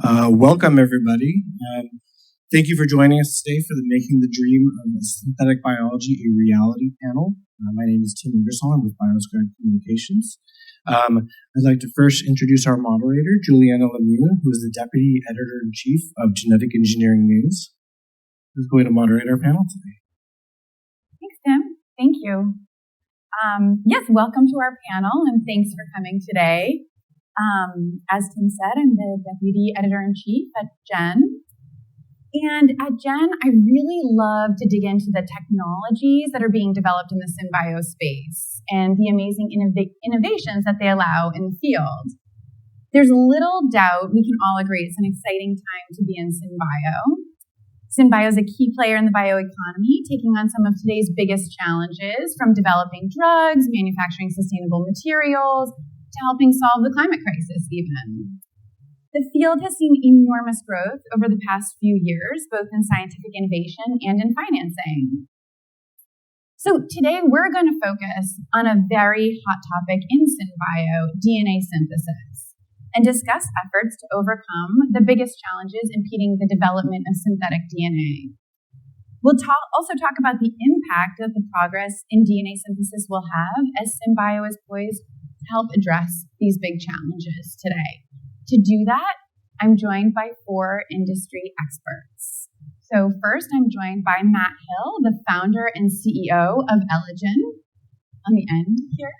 Welcome, everybody. Thank you for joining us today for the Making the Dream of Synthetic Biology a Reality panel. My name is Tim Ingersoll. I'm with BioScribe Communications. I'd like to first introduce our moderator, Julianna LeMieux, who is the Deputy Editor-in-Chief of Genetic Engineering News, who's going to moderate our panel today. Thanks, Tim. Thank you. Yes, welcome to our panel, and thanks for coming today. As Tim said, I'm the Deputy Editor-in-Chief at GEN. And at GEN, I really love to dig into the technologies that are being developed in the synbio space and the amazing innovations that they allow in the field. There's little doubt we can all agree it's an exciting time to be in synbio. Synbio is a key player in the bioeconomy, taking on some of today's biggest challenges, from developing drugs, manufacturing sustainable materials, to helping solve the climate crisis even. The field has seen enormous growth over the past few years, both in scientific innovation and in financing. So today we're going to focus on a very hot topic in synbio, DNA synthesis, and discuss efforts to overcome the biggest challenges impeding the development of synthetic DNA. We'll also talk about the impact that the progress in DNA synthesis will have as synbio is poised to help address these big challenges today. To do that, I'm joined by 4 industry experts. So first, I'm joined by Matt Hill, the founder and CEO of Elegen, on the end here.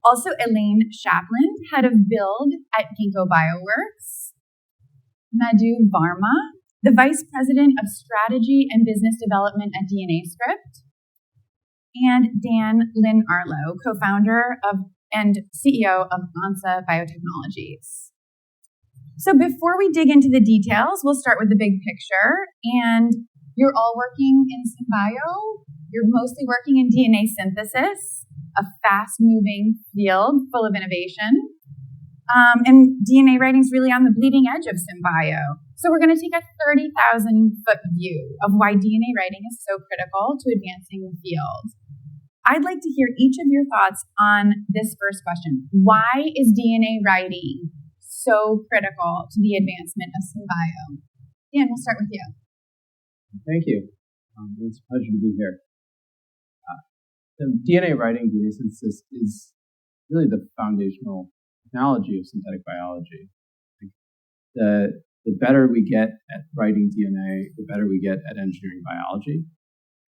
Also, Elaine Shapland, head of build at Ginkgo Bioworks. Madoo Varma, the vice president of strategy and business development at DNA Script. And Daniel Arlo, co-founder of and CEO of Ansa Biotechnologies. So before we dig into the details, we'll start with the big picture. And you're all working in synbio. You're mostly working in DNA synthesis, a fast-moving field full of innovation. And DNA writing is really on the bleeding edge of synbio. So we're going to take a 30,000-foot view of why DNA writing is so critical to advancing the field. I'd like to hear each of your thoughts on this first question. Why is DNA writing so critical to the advancement of synbio? Dan, we'll start with you. Thank you. It's a pleasure to be here. The DNA writing, DNA synthesis is really the foundational technology of synthetic biology. The better we get at writing DNA, the better we get at engineering biology.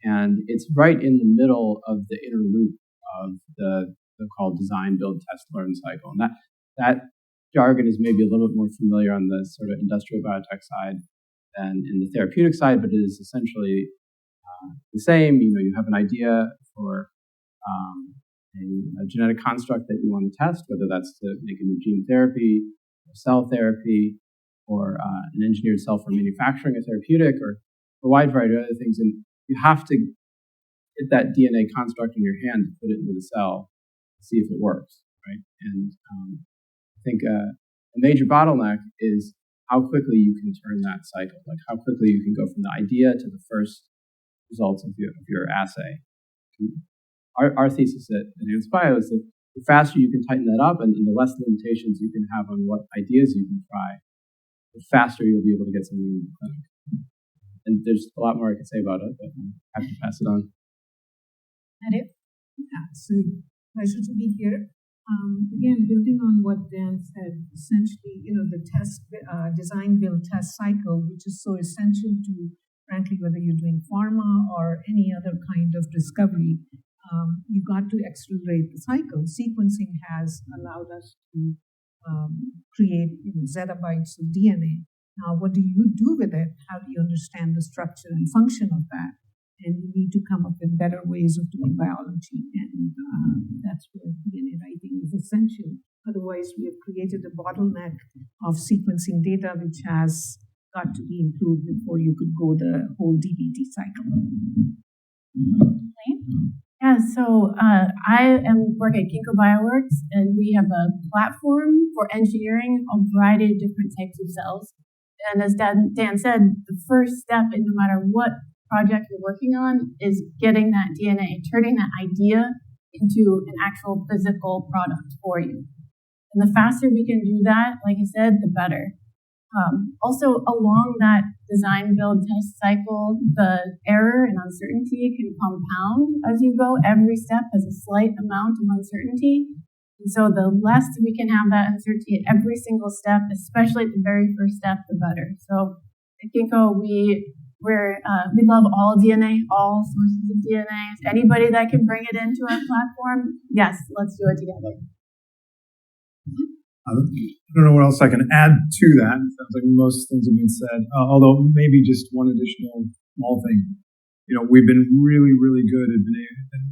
And it's right in the middle of the inner loop of the called design, build, test, learn cycle. And that jargon is maybe a little bit more familiar on the sort of industrial biotech side than in the therapeutic side, but it is essentially the same. You have an idea for a genetic construct that you want to test, whether that's to make a new gene therapy, or cell therapy, or an engineered cell for manufacturing a therapeutic, or a wide variety of other things. And you have to get that DNA construct in your hand to put it into the cell to see if it works, right? And I think a major bottleneck is how quickly you can turn that cycle, like how quickly you can go from the idea to the first results of your assay. Our thesis at Advanced Bio is that the faster you can tighten that up and the less limitations you can have on what ideas you can try, the faster you'll be able to get something in the clinic. And there's a lot more I could say about it, but I have to pass it on. Madoo? Yeah, it's a pleasure to be here. Again, building on what Dan said, essentially, the test, design, build, test cycle, which is so essential to, frankly, whether you're doing pharma or any other kind of discovery, you got to accelerate the cycle. Sequencing has allowed us to create zettabytes of DNA. Now, what do you do with it? How do you understand the structure and function of that? And you need to come up with better ways of doing biology. And that's where DNA writing is essential. Otherwise, we have created a bottleneck of sequencing data, which has got to be improved before you could go the whole DBT cycle. Yeah, so I work at Ginkgo Bioworks, and we have a platform for engineering a variety of different types of cells. And as Dan said, the first step in no matter what project you're working on is getting that DNA, turning that idea into an actual physical product for you. And the faster we can do that, like I said, the better. Also, along that design, build, test cycle, the error and uncertainty can compound as you go. Every step has a slight amount of uncertainty. And so the less we can have that uncertainty at every single step, especially at the very first step, the better. So at Ginkgo, we love all DNA, all sources of DNA. Anybody that can bring it into our platform, yes, let's do it together. I don't know what else I can add to that. It sounds like most things have been said, although maybe just one additional small thing. We've been really, really good at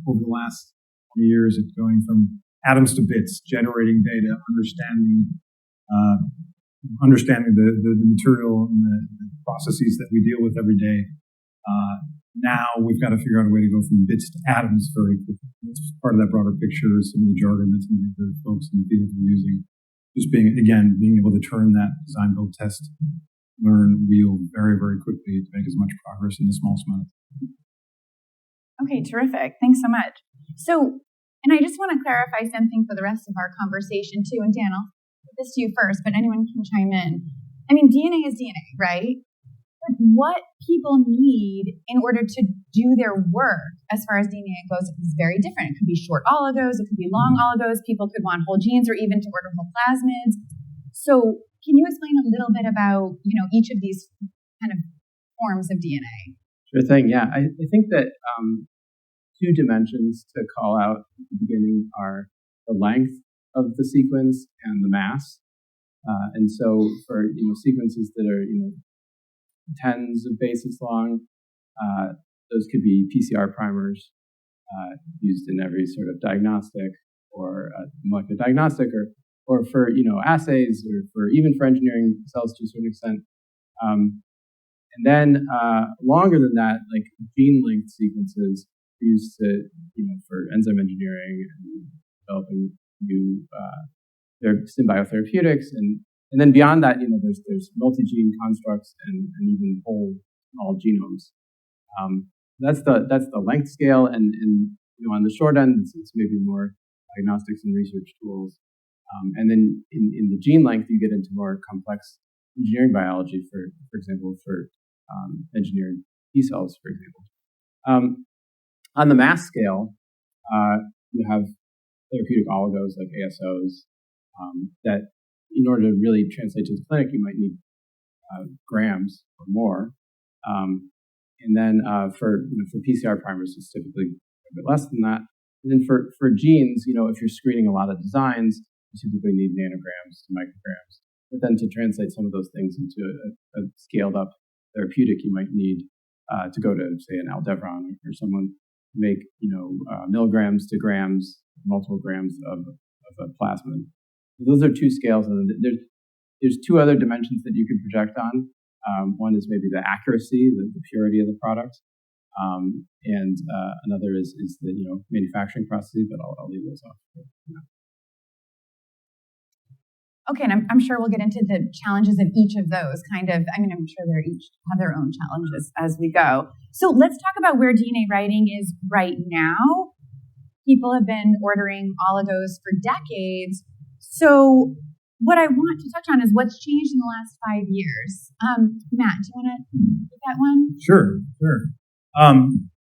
over the last 20 years at going from atoms to bits, generating data, understanding the material and the processes that we deal with every day. Now we've got to figure out a way to go from bits to atoms very quickly. That's part of that broader picture, some of the jargon that some of the folks in the field are using. Just being able to turn that design, build, test, learn wheel very, very quickly to make as much progress in the smallest amount of time. Okay, terrific. Thanks so much. So, and I just want to clarify something for the rest of our conversation too. And Dan, I'll put this to you first, but anyone can chime in. I mean, DNA is DNA, right? But what people need in order to do their work as far as DNA goes is very different. It could be short oligos, it could be long oligos. People could want whole genes or even to order whole plasmids. So can you explain a little bit about, each of these kind of forms of DNA? Sure thing. Yeah, I think that two dimensions to call out at the beginning are the length of the sequence and the mass. And so for sequences that are tens of bases long, those could be PCR primers used in every sort of diagnostic or molecular diagnostic, or for assays, or for engineering cells to a certain extent. And then longer than that, like gene length sequences used to for enzyme engineering and developing new symbiotherapeutics, and then beyond that, there's multi-gene constructs and even whole small genomes. That's the length scale, and on the short end, it's maybe more diagnostics and research tools. And then in the gene length, you get into more complex engineering biology, for example, for engineered T cells, for example. On the mass scale, you have therapeutic oligos like ASOs that, in order to really translate to the clinic, you might need grams or more. And then for PCR primers, it's typically a bit less than that. And then for genes, if you're screening a lot of designs, you typically need nanograms to micrograms. But then to translate some of those things into a scaled up therapeutic, you might need to go to, say, an Aldevron or someone make milligrams to grams, multiple grams of a plasmid. Those are two scales, and there's two other dimensions that you could project on. One is maybe the accuracy, the purity of the product, and another is the manufacturing processes. But I'll leave those off. Okay, and I'm sure we'll get into the challenges of each of those. I'm sure they each have their own challenges as we go. So let's talk about where DNA writing is right now. People have been ordering oligos for decades. So what I want to touch on is what's changed in the last 5 years. Matt, do you want to take that one? Sure.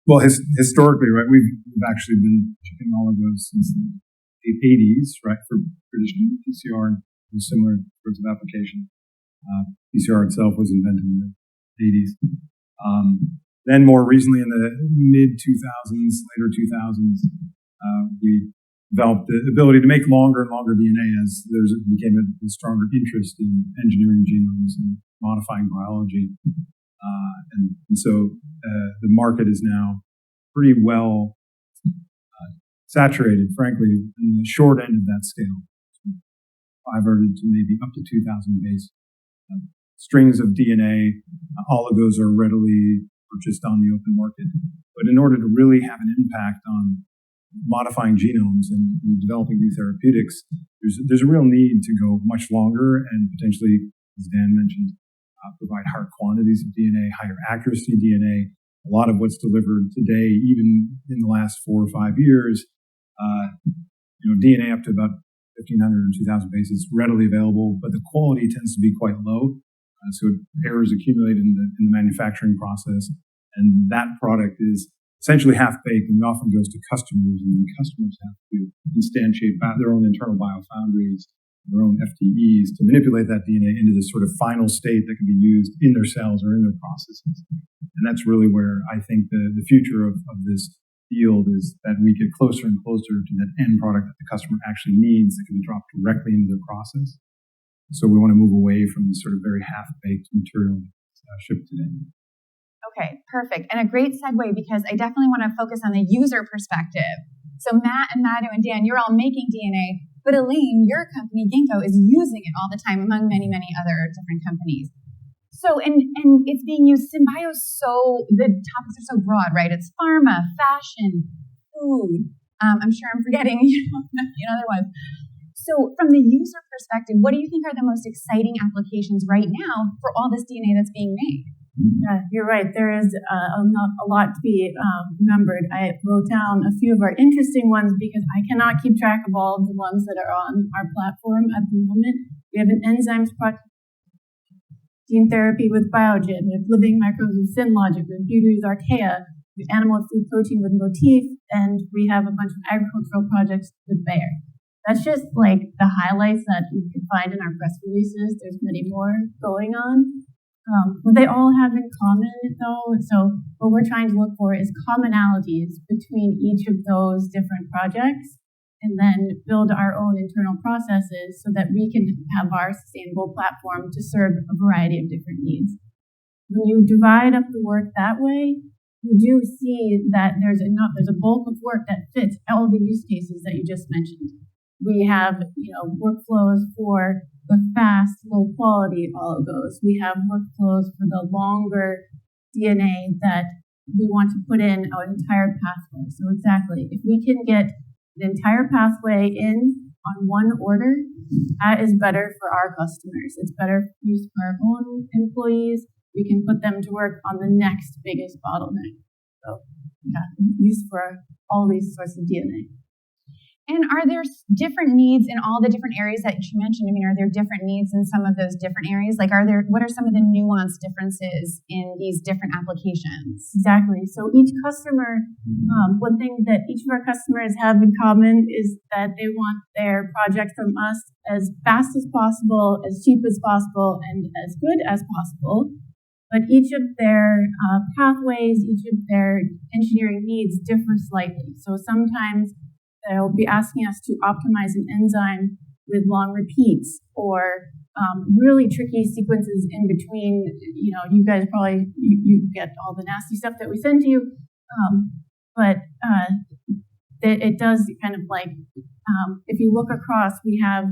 Well, historically, right, we've actually been shipping oligos since the 80s, right, for traditional PCR and similar sorts of application. PCR itself was invented in the 80s. Then more recently in the mid-2000s, later 2000s, we developed the ability to make longer and longer DNA as there became a stronger interest in engineering genomes and modifying biology. And so the market is now pretty well saturated, frankly, in the short end of that scale. 500 to maybe up to 2,000 base strings of DNA. Oligos are readily purchased on the open market. But in order to really have an impact on modifying genomes and developing new therapeutics, there's a real need to go much longer and potentially, as Dan mentioned, provide higher quantities of DNA, higher accuracy DNA. A lot of what's delivered today, even in the last 4 or 5 years, DNA up to about 1,500 or 2,000 bases readily available, but the quality tends to be quite low. So errors accumulate in the manufacturing process, and that product is essentially half-baked, and it often goes to customers, and the customers have to instantiate their own internal biofoundries, their own FTEs, to manipulate that DNA into this sort of final state that can be used in their cells or in their processes. And that's really where I think the future of this field is, that we get closer and closer to that end product that the customer actually needs that can be dropped directly into their process. So we want to move away from this sort of very half-baked material shipped today. Okay, perfect. And a great segue, because I definitely want to focus on the user perspective. So Matt and Madoo and Dan, you're all making DNA, but Elaine, your company, Ginkgo, is using it all the time among many, many other different companies. So, and it's being used, SynBio's the topics are so broad, right? It's pharma, fashion, food. I'm sure I'm forgetting, other ones. So from the user perspective, what do you think are the most exciting applications right now for all this DNA that's being made? Yeah, you're right. There is a lot to be remembered. I wrote down a few of our interesting ones because I cannot keep track of all of the ones that are on our platform at the moment. We have an enzymes project, gene therapy with Biogen, we have living microbes with SynLogic, we have beauty with Archaea, we have animal food protein with Motif, and we have a bunch of agricultural projects with Bayer. That's just like the highlights that you can find in our press releases. There's many more going on. What they all have in common, though, so what we're trying to look for is commonalities between each of those different projects, and then build our own internal processes so that we can have our sustainable platform to serve a variety of different needs. When you divide up the work that way, you do see that there's a bulk of work that fits all the use cases that you just mentioned. We have, workflows for the fast, low quality oligos. We have workflows for the longer DNA that we want to put in an entire pathway. So exactly, if we can get the entire pathway in on one order, that is better for our customers. It's better use for our own employees. We can put them to work on the next biggest bottleneck. So use for all these sorts of DNA. And are there different needs in all the different areas that you mentioned? I mean, are there different needs in some of those different areas? Like, what are some of the nuanced differences in these different applications? Exactly. So each customer, one thing that each of our customers have in common is that they want their project from us as fast as possible, as cheap as possible, and as good as possible. But each of their pathways, each of their engineering needs differ slightly. So sometimes they'll be asking us to optimize an enzyme with long repeats or really tricky sequences in between. You guys probably, you get all the nasty stuff that we send to you. But it does kind of like, if you look across, we have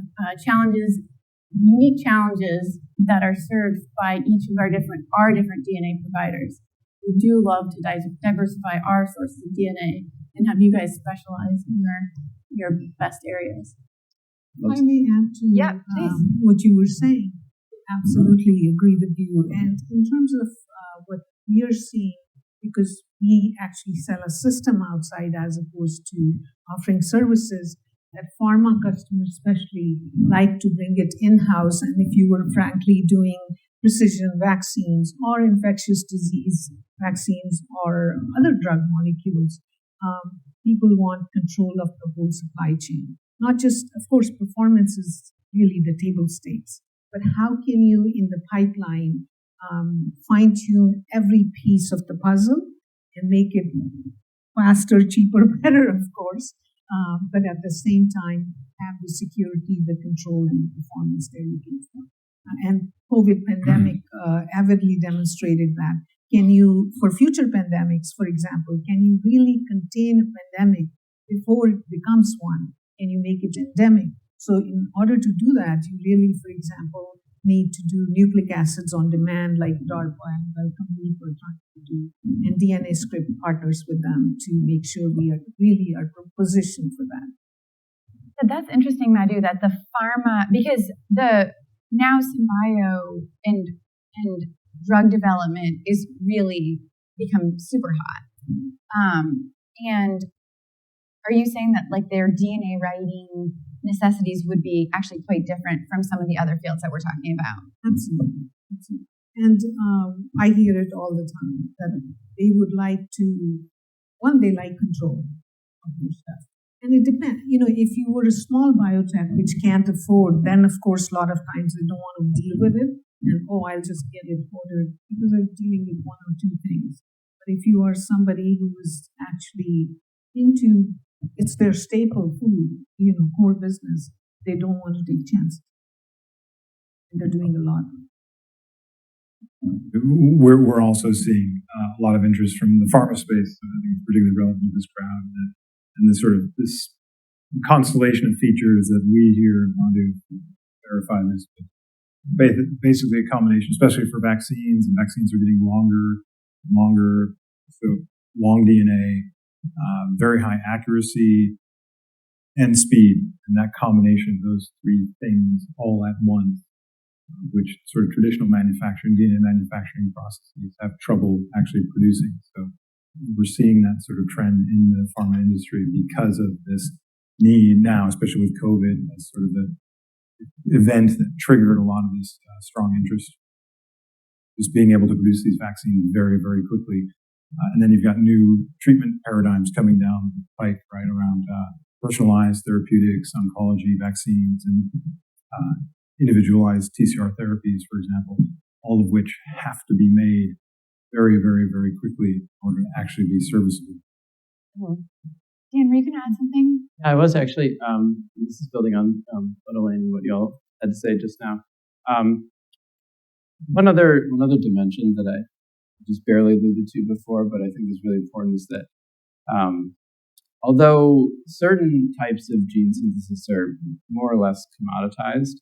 unique challenges that are served by each of our different DNA providers. We do love to diversify our sources of DNA and have you guys specialize in your best areas. If I may add to what you were saying, absolutely agree with you. And in terms of what we are seeing, because we actually sell a system outside as opposed to offering services, that pharma customers especially like to bring it in-house. And if you were frankly doing precision vaccines or infectious disease vaccines or other drug molecules, people want control of the whole supply chain. Not just, of course, performance is really the table stakes, but how can you, in the pipeline, fine-tune every piece of the puzzle and make it faster, cheaper, better, of course, but at the same time have the security, the control, and the performance they're looking for. And COVID pandemic avidly demonstrated that. Can you, for future pandemics, for example, can you really contain a pandemic before it becomes one? Can you make it endemic? So in order to do that, you really, for example, need to do nucleic acids on demand, like DARPA and Welcome Week we're trying to do, and DNA script partners with them to make sure we are really positioned for that. So that's interesting, Madoo, that the pharma, because now SynBio and drug development is really become super hot. And are you saying that like their DNA writing necessities would be actually quite different from some of the other fields that we're talking about? Absolutely. And I hear it all the time that they would like to, they like control of their stuff. And it depends, if you were a small biotech which can't afford, then of course a lot of times they don't want to deal with it. And I'll just get it ordered because they're dealing with one or two things. But if you are somebody who is actually it's their staple food, core business, they don't want to take chances. And they're doing a lot. We're also seeing a lot of interest from the pharma space. I think it's particularly relevant to this crowd, and this constellation of features that we here at Madoo verify this. Basically, a combination, especially for vaccines, and vaccines are getting longer, so long DNA, very high accuracy, and speed, and that combination of those three things all at once, which sort of traditional manufacturing, DNA manufacturing processes have trouble actually producing. So we're seeing that sort of trend in the pharma industry because of this need now, especially with COVID, as sort of the event that triggered a lot of this strong interest. Just being able to produce these vaccines very, very quickly. And then you've got new treatment paradigms coming down the pike, right, around personalized therapeutics, oncology, vaccines, and individualized TCR therapies, for example, all of which have to be made very, very, very quickly in order to actually be serviceable. Dan, were you going to add something? I was actually, this is building on what Elaine and what you all had to say just now. One other dimension that I just barely alluded to before, but I think is really important, is that although certain types of gene synthesis are more or less commoditized,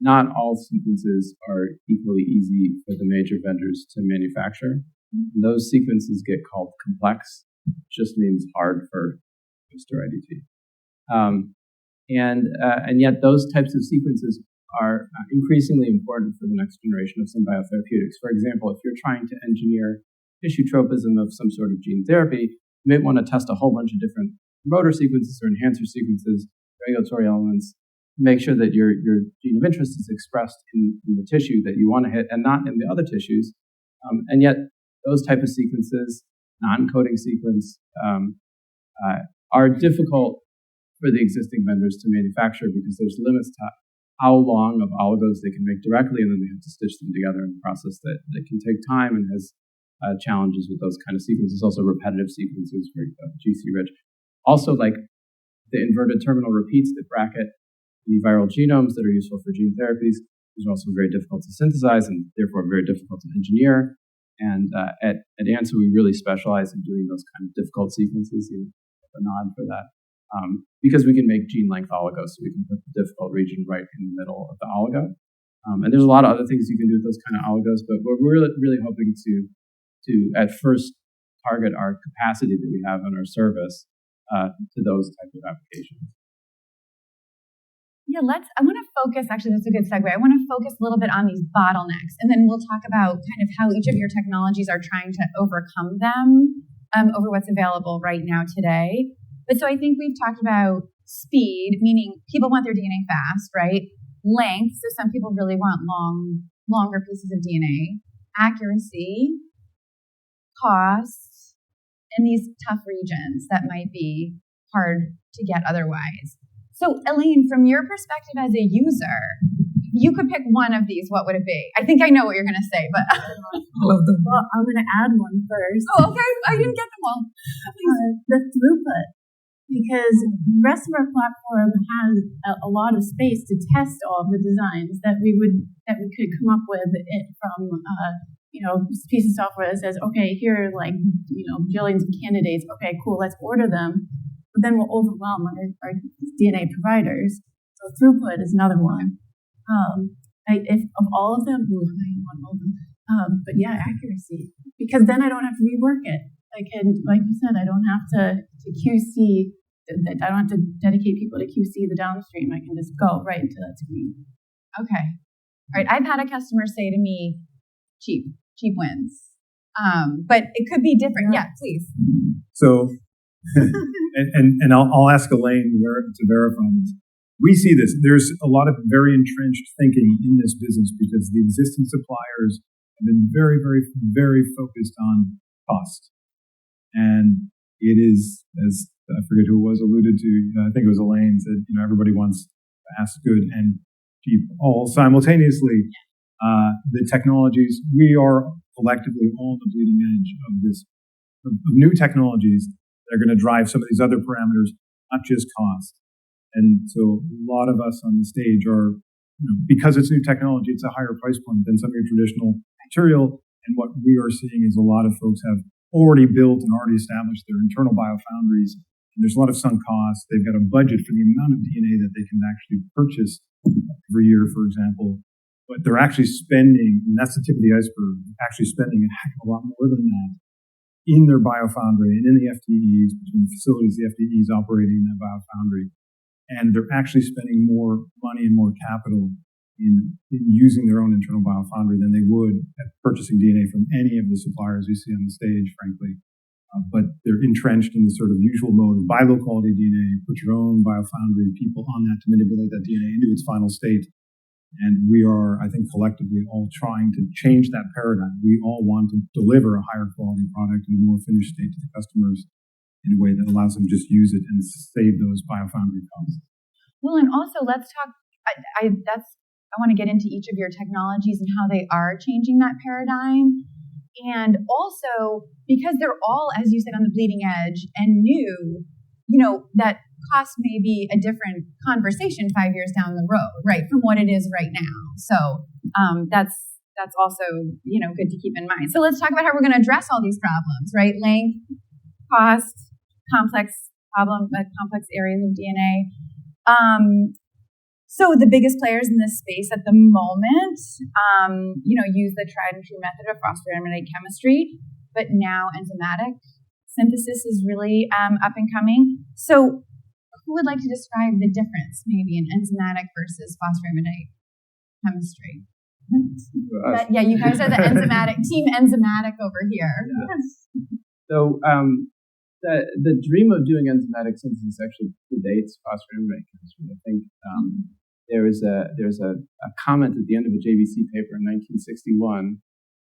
not all sequences are equally easy for the major vendors to manufacture. And those sequences get called complex, which just means hard for Mr. IDT. And yet those types of sequences are increasingly important for the next generation of some biotherapeutics. For example, if you're trying to engineer tissue tropism of some sort of gene therapy, you may want to test a whole bunch of different promoter sequences or enhancer sequences, regulatory elements, make sure that your gene of interest is expressed in the tissue that you want to hit and not in the other tissues. And yet those type of sequences, non-coding sequence, are difficult for the existing vendors to manufacture because there's limits to how long of oligos they can make directly, and then they have to stitch them together in a process that can take time and has challenges with those kind of sequences. Also repetitive sequences for GC-rich. Also, like the inverted terminal repeats that bracket the viral genomes that are useful for gene therapies, these are also very difficult to synthesize and therefore very difficult to engineer. And at Ansa, we really specialize in doing those kind of difficult sequences. You have a nod for that. Because we can make gene-length oligos, so we can put the difficult region right in the middle of the oligo. And there's a lot of other things you can do with those kind of oligos, but we're really hoping to at first target our capacity that we have on our service to those types of applications. Yeah, I want to focus, actually that's a good segue, I want to focus a little bit on these bottlenecks, and then we'll talk about kind of how each of your technologies are trying to overcome them over what's available right now today. But so I think we've talked about speed, meaning people want their DNA fast, right? Length, so some people really want longer pieces of DNA. Accuracy, cost, and these tough regions that might be hard to get otherwise. So Elaine, from your perspective as a user, you could pick one of these, what would it be? I think I know what you're going to say, but all of them. Well, I'm going to add one first. Oh, okay. I didn't get them all. The throughput. Because the rest of our platform has a lot of space to test all of the designs that we could come up with from piece of software that says, okay, here are billions of candidates. Okay, cool, let's order them. But then we'll overwhelm our DNA providers. So throughput is another one. If of all of them, I want all of them. But yeah, accuracy, because then I don't have to rework it. I can, like you said, I don't have to QC. I don't have to dedicate people to QC the downstream. I can just go right into that screen. Okay. All right. I've had a customer say to me, cheap wins. But it could be different. Yeah, please. So, and I'll ask Elaine to verify this. we see this. There's a lot of very entrenched thinking in this business because the existing suppliers have been very, very, very focused on cost. And it is, as I forget who it was alluded to, I think it was Elaine, said, everybody wants fast, good, and cheap all simultaneously. The technologies, we are collectively on the bleeding edge of this, of new technologies that are going to drive some of these other parameters, not just cost. And so a lot of us on the stage are, because it's new technology, it's a higher price point than some of your traditional material. And what we are seeing is a lot of folks have already built and already established their internal biofoundries. And there's a lot of sunk costs. They've got a budget for the amount of DNA that they can actually purchase every year, for example. But they're actually spending, and that's the tip of the iceberg, actually spending a heck of a lot more than that in their biofoundry and in the FTEs, between the facilities, the FTEs operating that biofoundry. And they're actually spending more money and more capital in using their own internal biofoundry than they would at purchasing DNA from any of the suppliers we see on the stage, frankly. But they're entrenched in the sort of usual mode of buy low-quality DNA, put your own biofoundry people on that to manipulate that DNA into its final state. And we are, I think, collectively all trying to change that paradigm. We all want to deliver a higher quality product in a more finished state to the customers in a way that allows them to just use it and save those biofoundry costs. Well, and also let's talk, I want to get into each of your technologies and how they are changing that paradigm. And also, because they're all, as you said, on the bleeding edge and new, that cost may be a different conversation 5 years down the road, right, from what it is right now. So that's also, good to keep in mind. So let's talk about how we're going to address all these problems, right? Length, cost, complex areas of DNA. So the biggest players in this space at the moment, use the tried and true method of phosphoramidite chemistry, but now enzymatic synthesis is really up and coming. So who would like to describe the difference maybe in enzymatic versus phosphoramidite chemistry? Yeah, you guys are the team enzymatic over here. Yes. So the dream of doing enzymatic synthesis actually predates phosphoramidite chemistry. I think there's a comment at the end of a JVC paper in 1961,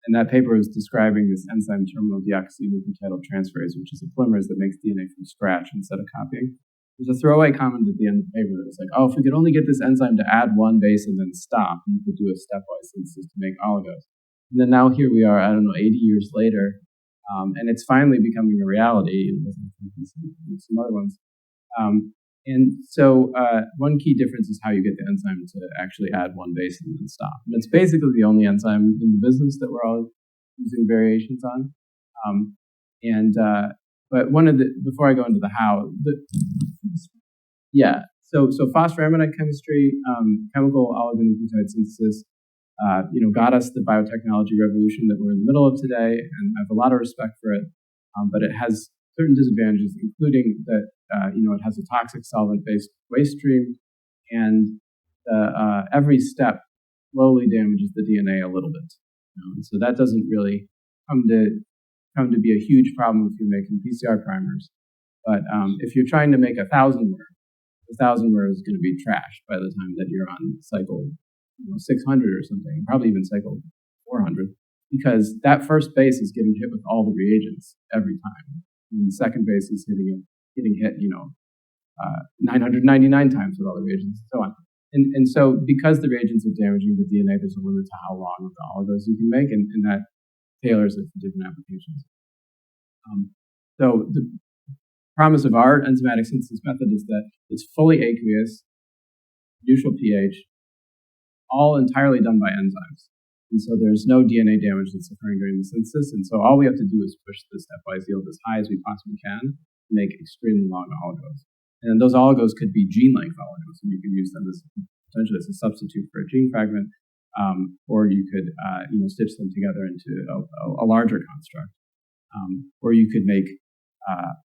and that paper was describing this enzyme terminal deoxynucleotide transferase, which is a polymerase that makes DNA from scratch instead of copying. There's a throwaway comment at the end of the paper that was like, if we could only get this enzyme to add one base and then stop, and we could do a stepwise synthesis to make oligos. And then now here we are, 80 years later, and it's finally becoming a reality, with some other ones. And so one key difference is how you get the enzyme to actually add one base and then stop. And it's basically the only enzyme in the business that we're all using variations on. But before I go into the how, so phosphoramidite chemistry, chemical oligonucleotide synthesis, got us the biotechnology revolution that we're in the middle of today, and I have a lot of respect for it. But it has certain disadvantages, including that it has a toxic solvent-based waste stream, and every step slowly damages the DNA a little bit. So that doesn't really come to be a huge problem if you're making PCR primers. But if you're trying to make 1,000 mer, 1,000 mer is going to be trashed by the time that you're on cycle 600 or something, probably even cycle 400, because that first base is getting hit with all the reagents every time. And the second base is getting hit, 999 times with all the reagents and so on. And so because the reagents are damaging the DNA, there's a limit to how long of the oligos you can make, and that tailors it for different applications. So the promise of our enzymatic synthesis method is that it's fully aqueous, neutral pH, all entirely done by enzymes. And so there's no DNA damage that's occurring during the synthesis. And so all we have to do is push the stepwise yield as high as we possibly can to make extremely long oligos. And those oligos could be gene-length oligos, and you can use them potentially as a substitute for a gene fragment, or you could stitch them together into a larger construct. Or you could make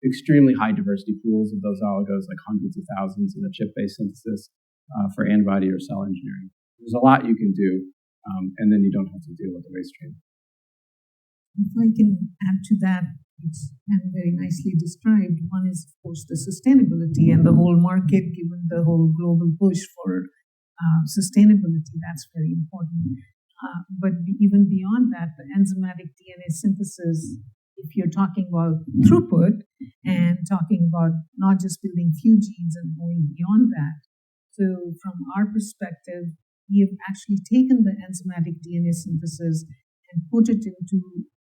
extremely high diversity pools of those oligos, like hundreds of thousands in a chip-based synthesis for antibody or cell engineering. There's a lot you can do, and then you don't have to deal with the waste stream. If I can add to that, which Dan very nicely described. One is, of course, the sustainability and the whole market, given the whole global push for sustainability. That's very important. But even beyond that, the enzymatic DNA synthesis, if you're talking about throughput and talking about not just building few genes and going beyond that. So from our perspective, we have actually taken the enzymatic DNA synthesis and put it into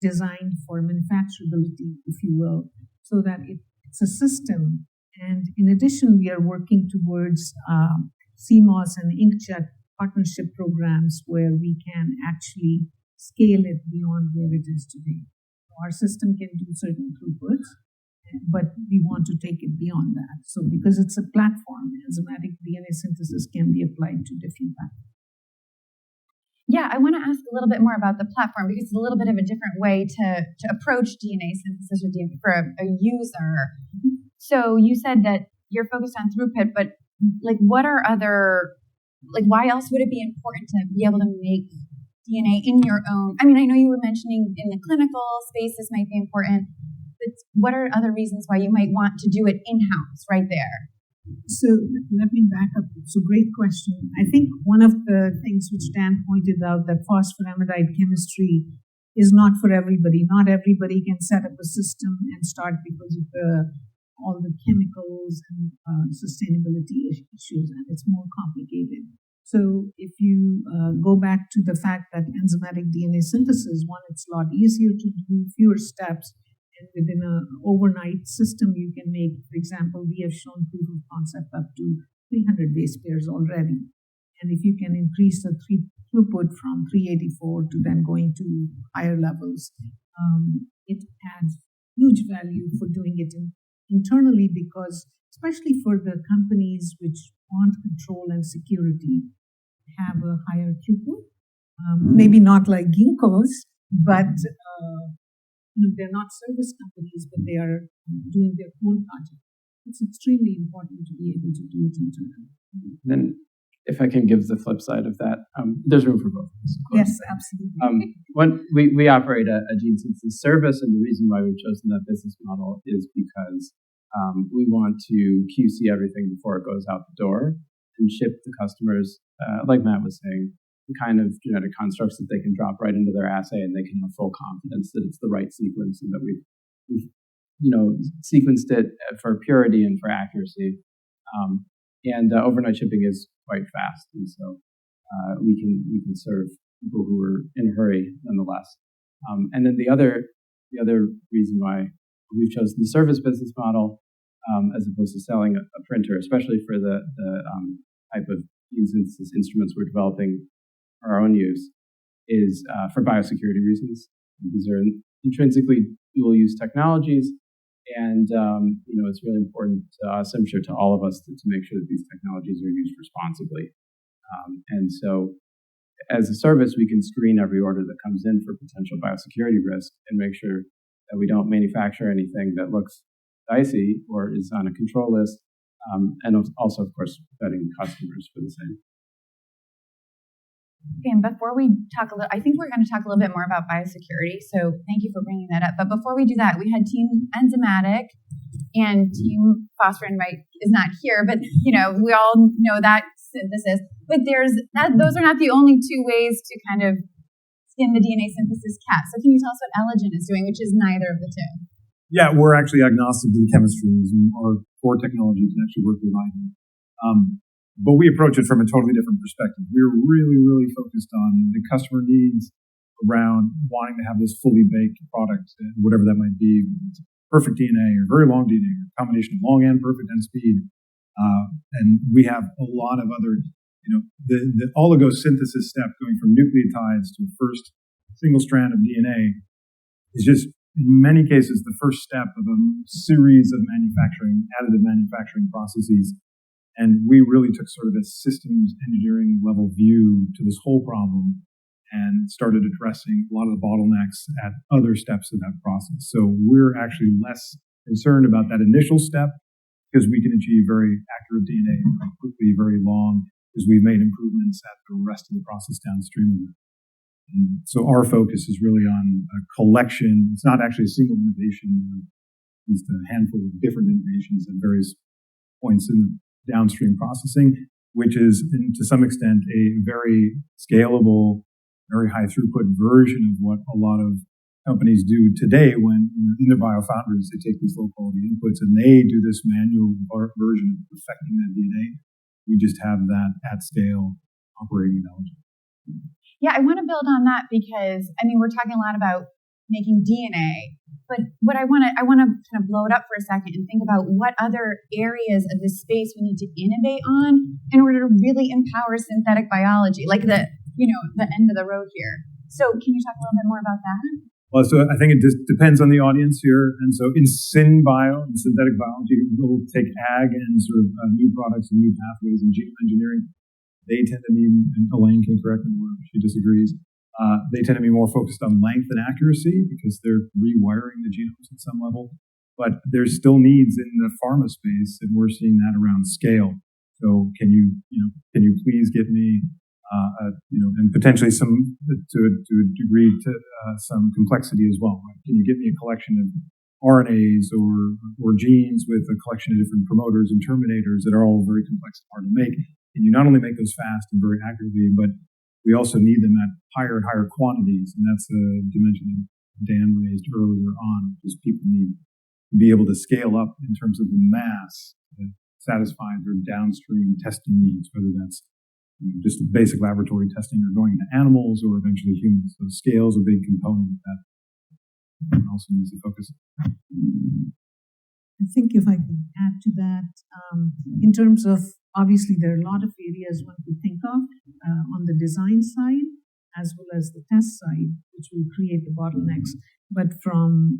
design for manufacturability, if you will, so that it's a system. And in addition, we are working towards CMOS and inkjet partnership programs where we can actually scale it beyond where it is today. Our system can do certain throughputs, but we want to take it beyond that. So because it's a platform, enzymatic DNA synthesis can be applied to different platforms. Yeah, I want to ask a little bit more about the platform because it's a little bit of a different way to approach DNA synthesis for a user. So you said that you're focused on throughput, but what are other, why else would it be important to be able to make DNA in your own? I mean, I know you were mentioning in the clinical space this might be important, but what are other reasons why you might want to do it in-house right there? So let me back up. It's a great question. I think one of the things which Dan pointed out, that phosphoramidite chemistry is not for everybody. Not everybody can set up a system and start because of all the chemicals and sustainability issues, and it's more complicated. So if you go back to the fact that enzymatic DNA synthesis, one, it's a lot easier to do, fewer steps, and within an overnight system, you can make, for example, we have shown proof of concept up to 300 base pairs already. And if you can increase the throughput from 384 to then going to higher levels, it adds huge value for doing it internally, because especially for the companies which want control and security, have a higher throughput. Maybe not like Ginkgo's, but they're not service companies, but they are doing their own project. It's extremely important to be able to do it internally. Then, if I can give the flip side of that, there's room for both. Yes, absolutely. We operate a gene synthesis service, and the reason why we've chosen that business model is because we want to QC everything before it goes out the door and ship to customers, like Matt was saying, the kind of genetic constructs that they can drop right into their assay, and they can have full confidence that it's the right sequence and that we've sequenced it for purity and for accuracy. And overnight shipping is quite fast, and so we can serve people who are in a hurry nonetheless. And then the other reason why we've chosen the service business model as opposed to selling a printer, especially for the type of gene synthesis instruments we're developing for our own use, is for biosecurity reasons. These are intrinsically dual-use technologies, and it's really important to us, I'm sure to all of us, to make sure that these technologies are used responsibly. And so, as a service, we can screen every order that comes in for potential biosecurity risk and make sure that we don't manufacture anything that looks dicey or is on a control list, and also, of course, vetting customers for the same. Okay, and before we talk I think we're going to talk a little bit more about biosecurity, so thank you for bringing that up. But before we do that, we had Team Enzymatic and Team Phosphoramidite is not here, but we all know that synthesis. But those are not the only two ways to kind of skin the DNA synthesis cat. So can you tell us what Elegen is doing, which is neither of the two? Yeah, we're actually agnostic to the chemistries, and our core technology can actually work with either. But we approach it from a totally different perspective. We're really, really focused on the customer needs around wanting to have this fully baked product, whatever that might be. It's perfect DNA or very long DNA, or a combination of long and perfect and speed. And we have a lot of other, the oligosynthesis step going from nucleotides to the first single strand of DNA is just, in many cases, the first step of a series of additive manufacturing processes. And we really took sort of a systems engineering level view to this whole problem and started addressing a lot of the bottlenecks at other steps of that process. So we're actually less concerned about that initial step because we can achieve very accurate DNA very quickly, very long, because we've made improvements at the rest of the process downstream of it. And so our focus is really on a collection. It's not actually a single innovation. It's a handful of different innovations at various points in the downstream processing, which is, to some extent, a very scalable, very high throughput version of what a lot of companies do today when in their biofoundries they take these low quality inputs and they do this manual version of perfecting that DNA. We just have that at scale operating in Elegen. Yeah, I want to build on that because we're talking a lot about making DNA, but what I want to kind of blow it up for a second and think about what other areas of this space we need to innovate on in order to really empower synthetic biology, like the end of the road here. So can you talk a little bit more about that? Well, so I think it just depends on the audience here. And so in SynBio, in synthetic biology, we'll take ag and sort of new products and new pathways in genome engineering. They tend to be, and Elaine can correct me where she disagrees, they tend to be more focused on length and accuracy because they're rewiring the genomes at some level. But there's still needs in the pharma space, and we're seeing that around scale. So can you please get me and potentially some, to a degree, some complexity as well. Right? Can you get me a collection of RNAs or genes with a collection of different promoters and terminators that are all very complex and hard to make? And you not only make those fast and very accurately, but we also need them at higher and higher quantities. And that's a dimension that Dan raised earlier on, because people need to be able to scale up in terms of the mass that satisfies their downstream testing needs, whether that's just basic laboratory testing or going into animals or eventually humans. So scale is a big component that also needs to focus. I think if I could add to that, in terms of, obviously there are a lot of areas one could think of on the design side as well as the test side, which will create the bottlenecks. But from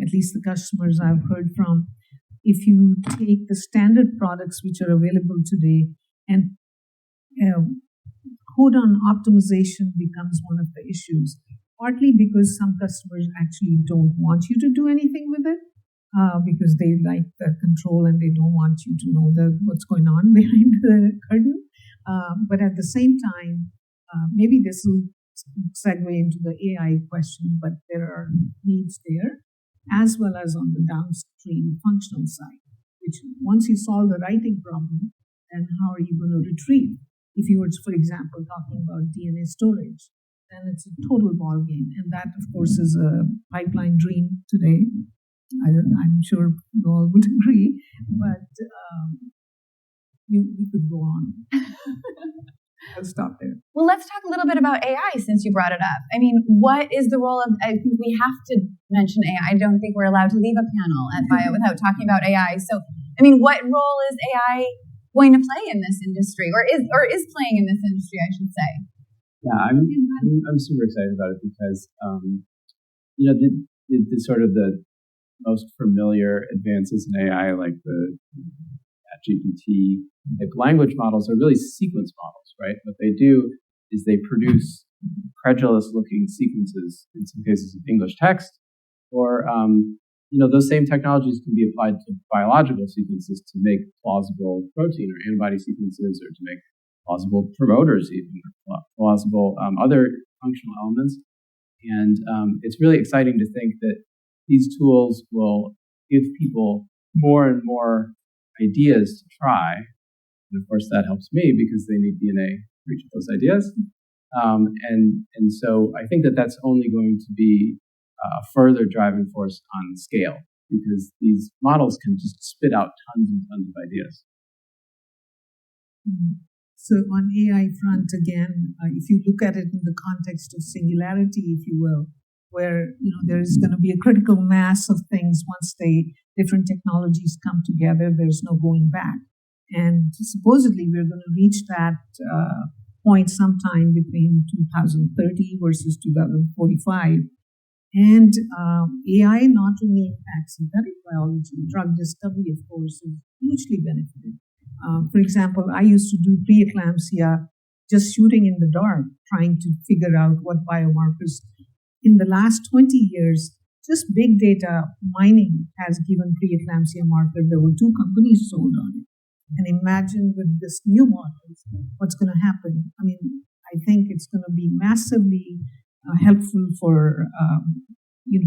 at least the customers I've heard from, if you take the standard products which are available today and codon optimization becomes one of the issues, partly because some customers actually don't want you to do anything with it because they like the control and they don't want you to know what's going on behind the curtain. But at the same time, maybe this will segue into the AI question, but there are needs there, as well as on the downstream functional side, which once you solve the writing problem, then how are you going to retrieve? If you were, for example, talking about DNA storage, then it's a total ballgame. And that, of course, is a pipeline dream today. I'm sure you all would agree, but we could go on. I'll stop there. Well, let's talk a little bit about AI since you brought it up. What is the role of, I think we have to mention AI. I don't think we're allowed to leave a panel at BIO without talking about AI. So, what role is AI going to play in this industry, or is playing in this industry, I should say? Yeah, I'm super excited about it because the sort of the most familiar advances in AI, like the GPT, like language models, are really sequence models, right? What they do is they produce credulous-looking sequences, in some cases of English text, or those same technologies can be applied to biological sequences to make plausible protein or antibody sequences, or to make plausible promoters, even plausible other functional elements. And it's really exciting to think that these tools will give people more and more ideas to try. And of course, that helps me because they need DNA to reach those ideas. And so I think that that's only going to be a further driving force on scale, because these models can just spit out tons and tons of ideas. So on AI front, again, if you look at it in the context of singularity, if you will, where there's going to be a critical mass of things once different technologies come together, there's no going back. And supposedly we're going to reach that point sometime between 2030 versus 2045. And AI not only impacts synthetic biology, drug discovery, of course, is hugely benefited. For example, I used to do preeclampsia, just shooting in the dark, trying to figure out what biomarkers. In the last 20 years, just big data mining has given preeclampsia marker. There were 2 companies sold on it. And imagine with this new model, what's going to happen. I think it's going to be massively helpful for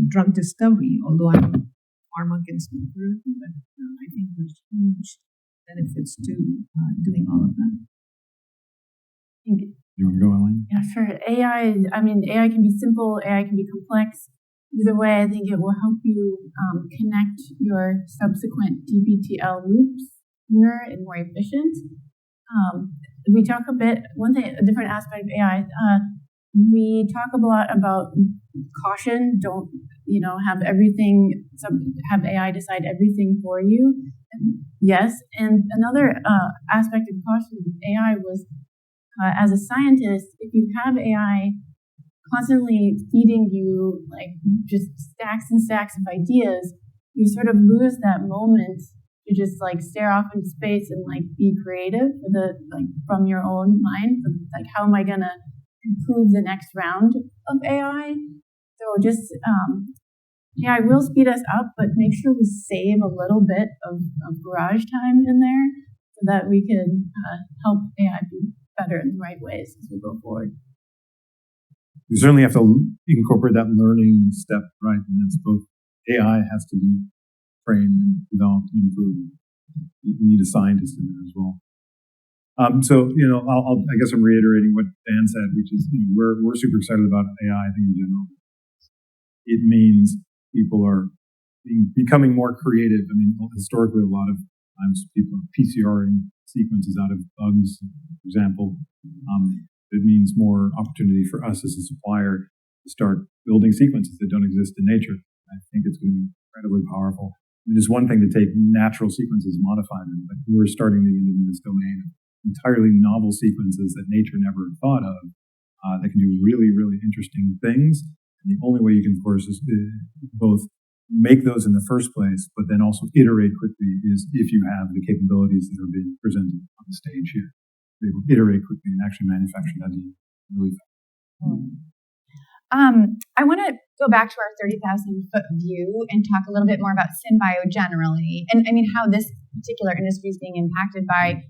drug discovery. Although I'm pharma can speak for it, but I think there's huge benefits to doing all of that. You want to go, Elaine? Yeah, sure. AI can be simple, AI can be complex. Either way, I think it will help you connect your subsequent DBTL loops sooner and more efficient. We talk a different aspect of AI. We talk a lot about caution. Don't, have have AI decide everything for you. Yes, and another aspect of caution with AI was, as a scientist, if you have AI constantly feeding you just stacks and stacks of ideas, you sort of lose that moment to just stare off into space and be creative from your own mind. How am I gonna improve the next round of AI? So just AI will speed us up, but make sure we save a little bit of garage time in there so that we can help AI be better in the right ways as we go forward. You certainly have to incorporate that learning step, right? And that's both AI has to be trained and developed and improved. You need a scientist in there as well. So I guess I'm reiterating what Dan said, which is we're super excited about AI. I think in general, it means people are becoming more creative. I mean, historically, a lot of times people are PCRing sequences out of bugs, for example. It means more opportunity for us as a supplier to start building sequences that don't exist in nature. I think it's going to be incredibly powerful. I mean, it's one thing to take natural sequences and modify them, but we're starting to get into this domain of entirely novel sequences that nature never thought of that can do really, really interesting things. And the only way you can, of course, is both make those in the first place, but then also iterate quickly is if you have the capabilities that are being presented on the stage here. They will iterate quickly and actually manufacture that really fast. I want to go back to our 30,000 foot view and talk a little bit more about SynBio generally, and how this particular industry is being impacted by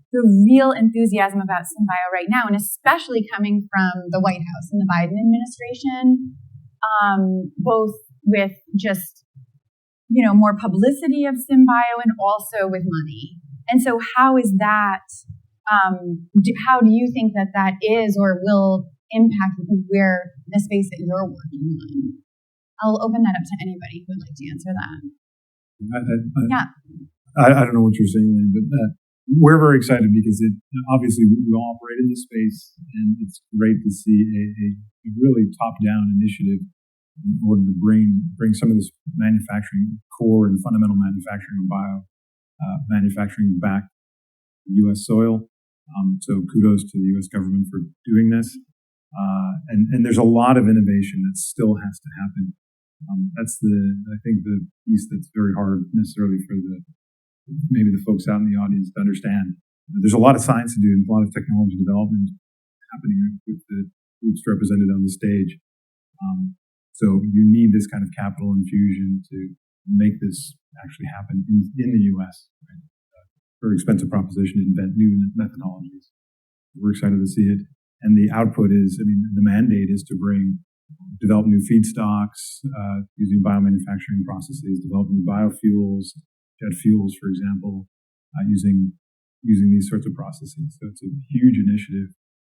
the real enthusiasm about SynBio right now, and especially coming from the White House and the Biden administration, both with just more publicity of SynBio and also with money. And so, how is that? How do you think that is or will impact where the space that you're working on? I'll open that up to anybody who would like to answer that. I don't know what you're saying, but we're very excited because obviously we all operate in this space, and it's great to see a really top-down initiative in order to bring some of this manufacturing, core and fundamental manufacturing of bio manufacturing back to U.S. soil. So kudos to the U.S. government for doing this. And there's a lot of innovation that still has to happen. That's I think the piece that's very hard necessarily for maybe the folks out in the audience to understand. There's a lot of science to do and a lot of technology development happening with the groups represented on the stage. So you need this kind of capital infusion to make this actually happen in the U.S. Right? Very expensive proposition to invent new methodologies. We're excited to see it. And the output is, the mandate is to develop new feedstocks, using biomanufacturing processes, develop new biofuels, jet fuels, for example, using these sorts of processes. So it's a huge initiative,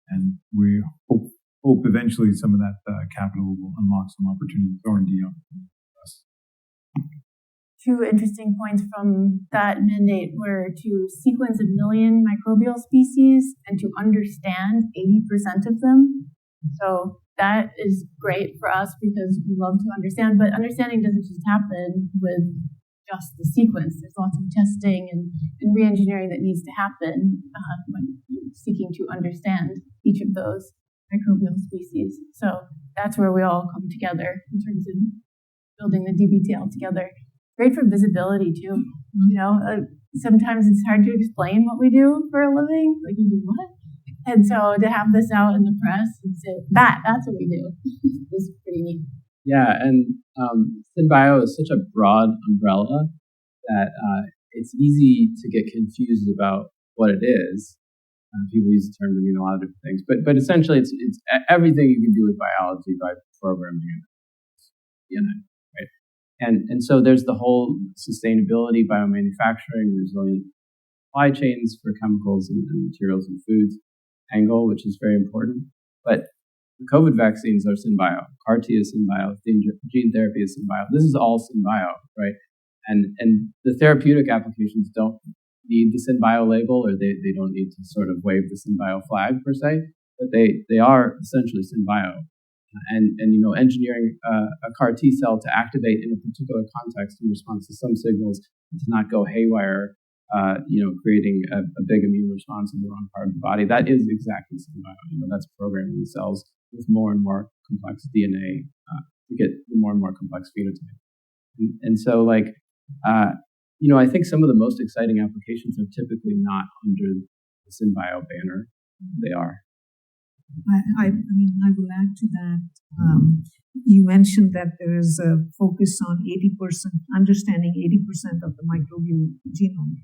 and we hope eventually some of that capital will unlock some opportunities, R&D opportunities for us. Two interesting points from that mandate were to sequence 1 million microbial species and to understand 80% of them. So that is great for us because we love to understand, but understanding doesn't just happen with just the sequence. There's lots of testing and re-engineering that needs to happen when seeking to understand each of those microbial species. So that's where we all come together in terms of building the DBTL together. Great for visibility too. Sometimes it's hard to explain what we do for a living. You do what? And so to have this out in the press and say that's what we do is pretty neat. Yeah, and SynBio is such a broad umbrella that it's easy to get confused about what it is. People use the term to mean a lot of different things, but essentially it's everything you can do with biology by programming it, right? And so there's the whole sustainability, biomanufacturing, resilient supply chains for chemicals and materials and foods angle, which is very important. But the COVID vaccines are synbio, CAR T is synbio, gene therapy is synbio. This is all synbio, right? And the therapeutic applications don't need the synbio label, or they don't need to sort of wave the synbio flag per se, but they are essentially synbio. And engineering a CAR T cell to activate in a particular context in response to some signals to not go haywire, creating a big immune response in the wrong part of the body. That is exactly synbio. That's programming the cells with more and more complex DNA to get the more and more complex phenotype. And so, I think some of the most exciting applications are typically not under the synbio banner. They are. I will add to that. You mentioned that there is a focus on 80%, understanding 80% of the microbial genome.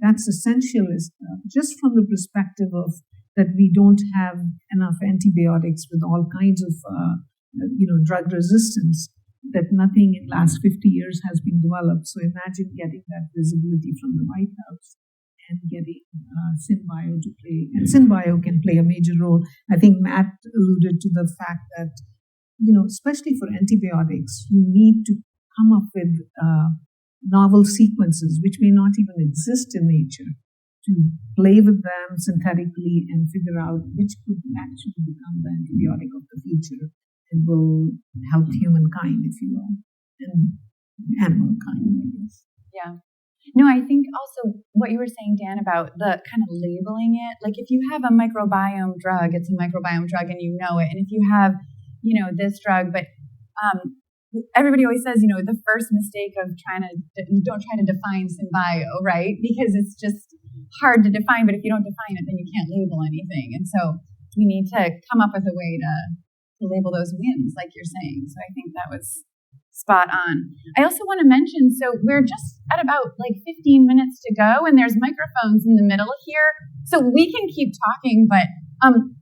That's essential, just from the perspective of that we don't have enough antibiotics with all kinds of, drug resistance, that nothing in the last 50 years has been developed. So imagine getting that visibility from the White House and getting synbio to play. And synbio can play a major role. I think Matt alluded to the fact that, especially for antibiotics, you need to come up with novel sequences, which may not even exist in nature, to play with them synthetically and figure out which could actually become the antibiotic of the future and will help humankind, if you will, and animal kind, I guess. Yeah. No, I think also what you were saying, Dan, about the kind of labeling it, like if you have a microbiome drug, it's a microbiome drug and you know it. And if you have, this drug, but everybody always says, the first mistake of don't try to define synbio, right? Because it's just hard to define, but if you don't define it, then you can't label anything. And so we need to come up with a way to label those wins, like you're saying. So I think that was spot on. I also want to mention, so we're just at about 15 minutes to go, and there's microphones in the middle here, so we can keep talking, but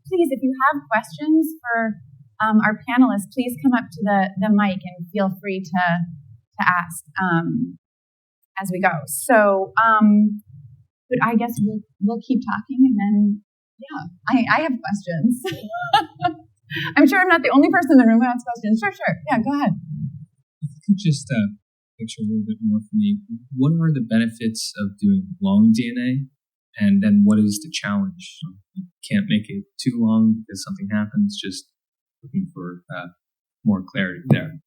please, if you have questions for our panelists, please come up to the mic and feel free to ask as we go. So, but I guess we'll keep talking, and then, I have questions. I'm sure I'm not the only person in the room who has questions. Sure. Yeah, go ahead. If you could just picture a little bit more for me, what are the benefits of doing long DNA? And then what is the challenge? You can't make it too long because something happens, just looking for more clarity there.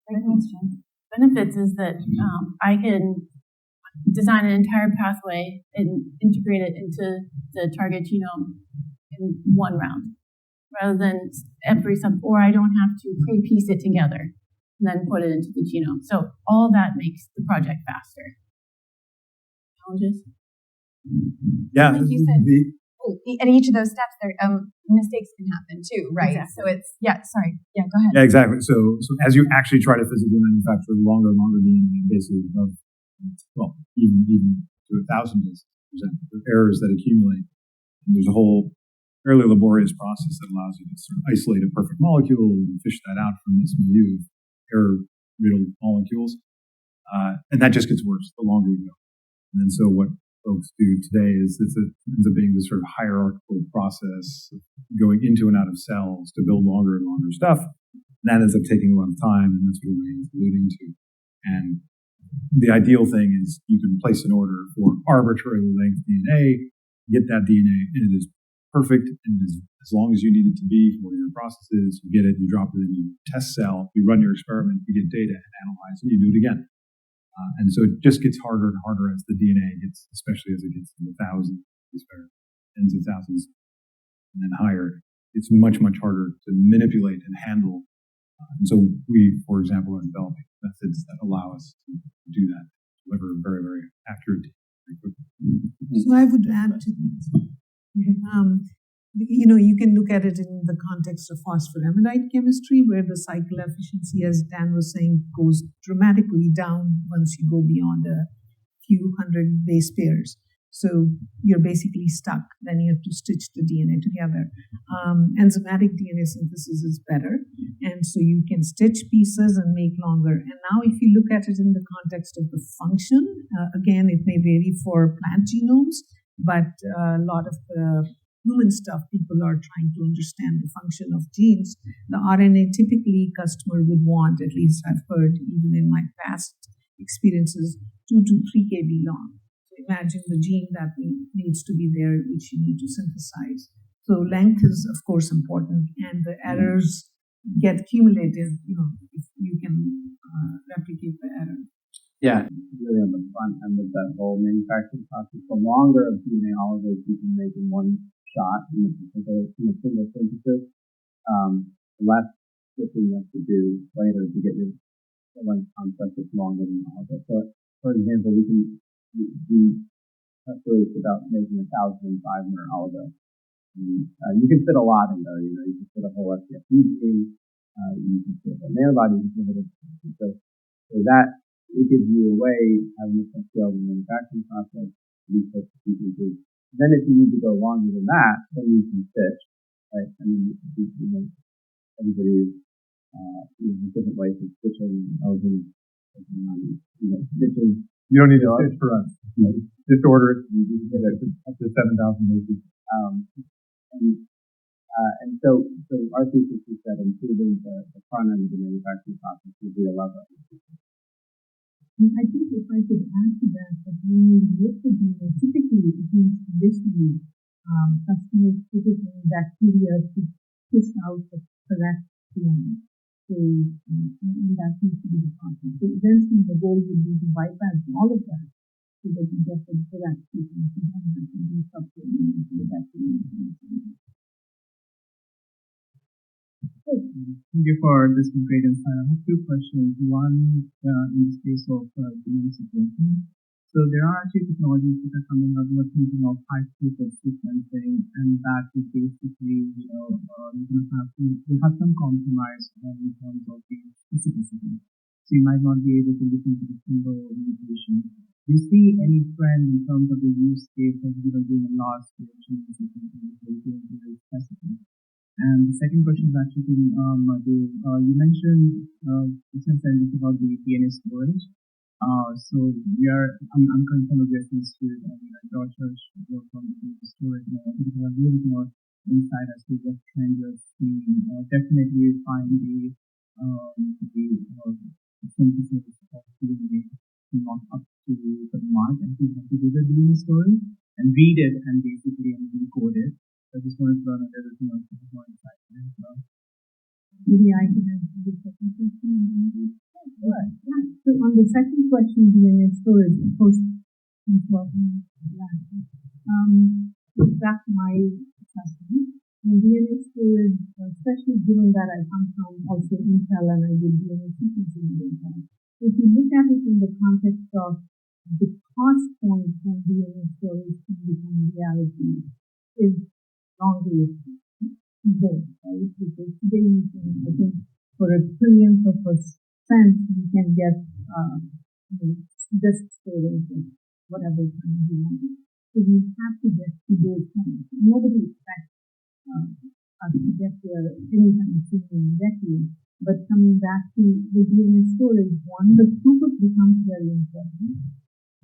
Great question. Benefits is that I can design an entire pathway and integrate it into the target genome in one round, rather than or I don't have to pre-piece it together and then put it into the genome. So all that makes the project faster. Challenges? Yeah. Like you said, at each of those steps, there mistakes can happen too, right? Exactly. So it's, go ahead. Yeah, exactly. So as you actually try to physically manufacture longer and longer DNA, basically, even to 1,000 bases, the errors that accumulate. And there's a whole fairly laborious process that allows you to sort of isolate a perfect molecule and fish that out from this milieu of error-riddled molecules. And that just gets worse the longer you go. And then so what folks do today is it ends up being this sort of hierarchical process of going into and out of cells to build longer and longer stuff. And that ends up taking a lot of time, and that's what Elaine's alluding to. And the ideal thing is you can place an order for arbitrary length DNA, get that DNA, and it is perfect, and it is as long as you need it to be for your processes. You get it, you drop it in your test cell, you run your experiment, you get data and analyze, and you do it again. And so it just gets harder and harder as the DNA gets, especially as it gets to the thousands, tens of thousands, and then higher. It's much, much harder to manipulate and handle. And so we, for example, are developing methods that allow us to do that, deliver very, very accurate data very quickly. So I would add to that. You can look at it in the context of phosphoramidite chemistry, where the cycle efficiency, as Dan was saying, goes dramatically down once you go beyond a few hundred base pairs. So you're basically stuck. Then you have to stitch the DNA together. Enzymatic DNA synthesis is better. And so you can stitch pieces and make longer. And now if you look at it in the context of the function, again, it may vary for plant genomes, but a lot of the human stuff, people are trying to understand the function of genes. The RNA typically customer would want, at least I've heard even in my past experiences, 2 to 3 kb long. So imagine the gene that needs to be there, which you need to synthesize. So length is of course important, and the errors get cumulative, if you can replicate the error. Yeah, really on the front end of that whole manufacturing process. The longer of DNA oligos you can make in one shot in a single synthesis, the less switching you have to do later to get your length construct that's longer than the oligo. So, for example, we can do press release about making 1,500 oligo. You can fit a lot in there. You can fit a whole SCFP gene. You can fit an antibody. You can fit so that. It gives you a way, having a scale of the manufacturing process, research sequences. Then if you need to go longer than that, then you can stitch, right? I mean, everybody is, there's different ways of stitching, stitching. You don't need to stitch for us. Just order it. You can get it up to 7,000 bases. And so our thesis is that improving the front end of the manufacturing process will be a lever. I think if I could add to that when you look at DNA, typically it means traditionally customers put it in bacteria to push out the correct DNA. So and that needs to be the process. So eventually the goal would be to bypass all of that so that you get the correct sequence and then you can do something into the bacteria. Thank you for this great insight. I have 2 questions. One, in the space of genome sequencing. So there are actually technologies that are coming up. We're thinking of high-throughput sequencing, and that would basically, you'll have some compromise in terms of the specificity. So you might not be able to look into the single mutation. Do you see any trend in terms of the use case of doing a large-scale genome sequencing or doing very specific? And the second question is actually to Madoo. You mentioned about the DNA storage. So I'm coming from a reference to your church work on the storage, and I wanted to have a little more insight as to what trend you're seeing. Definitely find the synthesis of DNA not up to the mark, and you have to do the DNA storage and read it and basically encode it. I just wanted to learn a little bit more insight. Maybe I can answer the second question. Sure. Yeah. So on the second question, DNA storage, of course, important. That's my assessment. And DNA storage, especially given that I come from also Intel and I did DNA sequencing in Intel. If you look at it in the context of the cost point when DNA storage can become reality is longer both, right? Because today you can, I think, for a trillionth of a cent, you can get disk storage at whatever time you want. So we have to get to those points. Nobody expects us to get there anytime soon directly. But coming back to the DNA storage one, the throughput becomes very important.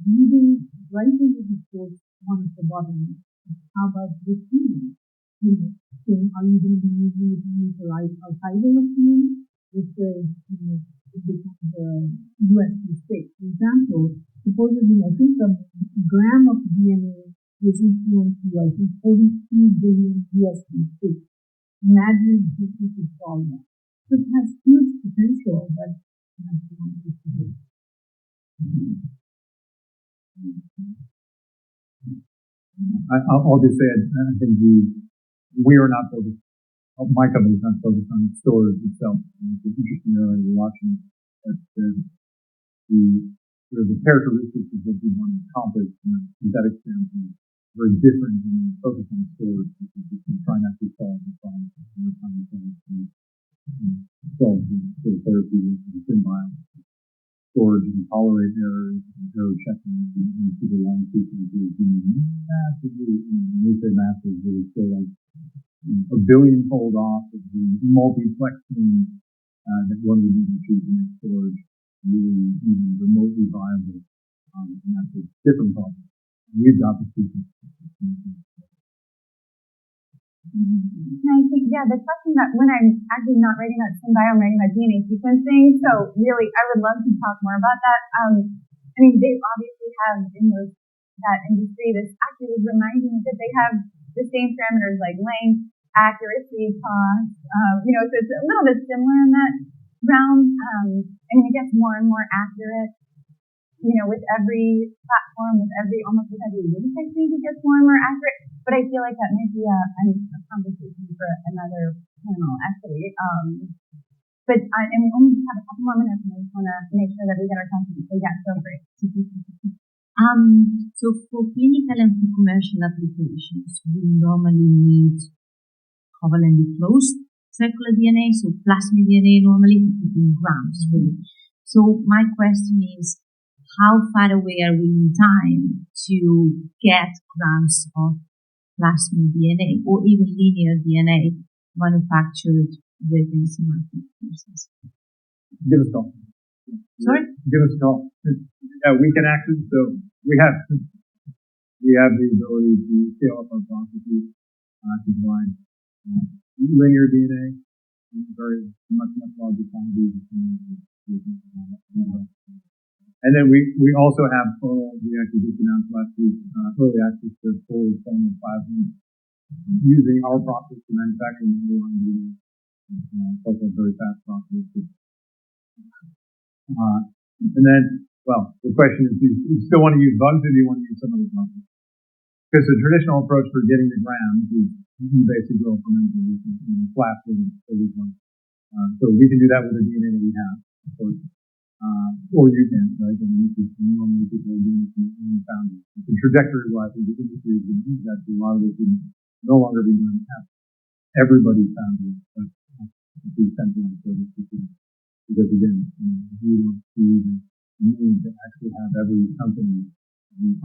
Reading right into the source, one of the bottlenecks. How about retrieving? So are you going to be using it for archival of DNA? Which it becomes a USB stick. For example, supposedly I think a gram of DNA is equivalent to 43 billion USB sticks. Imagine if you could solve that. So it has huge potential, but that's not what to do. I'll just say, I think we are not focused. My company is not focused on storage itself. It's interesting that you're watching that the characteristics of what we want to accomplish from a synthetic standpoint are very different than focus on storage, because we try not to solve the problem. We're trying to solve the therapy and biology. Storage and tolerate errors and error checking and super long sequences. Massively, when we say massive, really still like a billion-fold off of the multiplexing that one would need to achieve to make storage really even remotely viable. And that's a different problem. We've got the sequence. And I think, the question that when I'm actually not writing about SynBio, I'm writing about DNA sequencing. So really, I would love to talk more about that. I mean, they obviously have in that industry. This actually was reminding me that they have the same parameters like length, accuracy, cost. So it's a little bit similar in that realm. I mean, it gets more and more accurate. With every platform, almost with every new technique, it gets more and more accurate. But I feel like that might be a conversation for another panel, actually. And we only have a couple more minutes, and I just want to make sure that we get our questions. So yeah, so great. So for clinical and for commercial applications, we normally need covalently closed circular DNA, so plasmid DNA normally in grams, really. So my question is, how far away are we in time to get grams of plasmid DNA or even linear DNA manufactured with enzymatic process? Give us a call. Sorry? Give us a call. We can actually, so we have the ability to scale up our processes to provide linear DNA in very much larger quantities. And then we also have we actually just announced last week, early access to fully clonal plasmids using our process to manufacture the underlying DNA. It's also a very fast process. And then, the question is, do you still want to use bugs or do you want to use some other process? Because the traditional approach for getting the grams is you basically grow fermenters in flat for each one. So we can do that with the DNA that we have, of course. Or you can, right? I mean, normally people are doing it in foundries. The trajectory-wise, the industry is going to that a lot of this will no longer be done at everybody's foundry, but the centralized service system. Because again, we want to need to actually have every company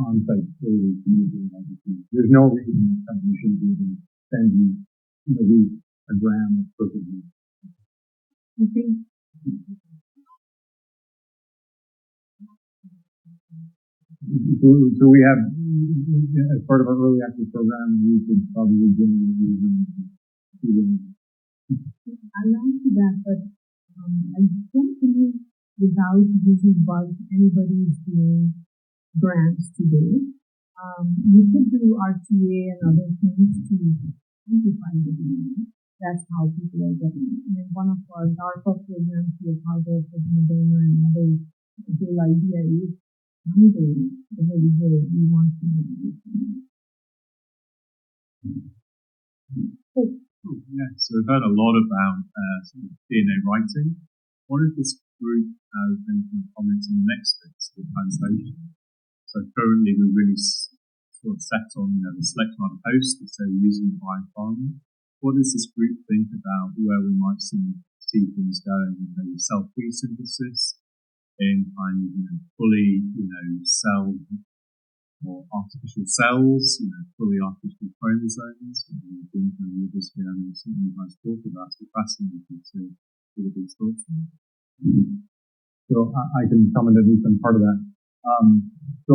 on-site facility to use it. There's no reason that company shouldn't be able to send you, a gram of perfect. I think. So we have, as part of our early access program, we could probably generally use them. I'll answer that, but I don't believe without using bugs, anybody is doing grams today. You could do RTA and other things to simplify the DNA. That's how people are getting it. And one of our DARPA programs with Harvard, Madoo Varma, and others, the whole idea is someday the Holy Grail we want to do. Yeah, so we've heard a lot about DNA writing. What if this group has any kind of comments on the next steps for translation? So currently we're really sort of set on the selection of a host that say we're using BIO2023. What does this group think about where we might see things going in maybe cell-free synthesis, in kind of fully cell or artificial cells, fully artificial chromosomes, and with this here, and something you guys talk about, so fascinating to hear these thoughts. So I can comment at least on part of that. So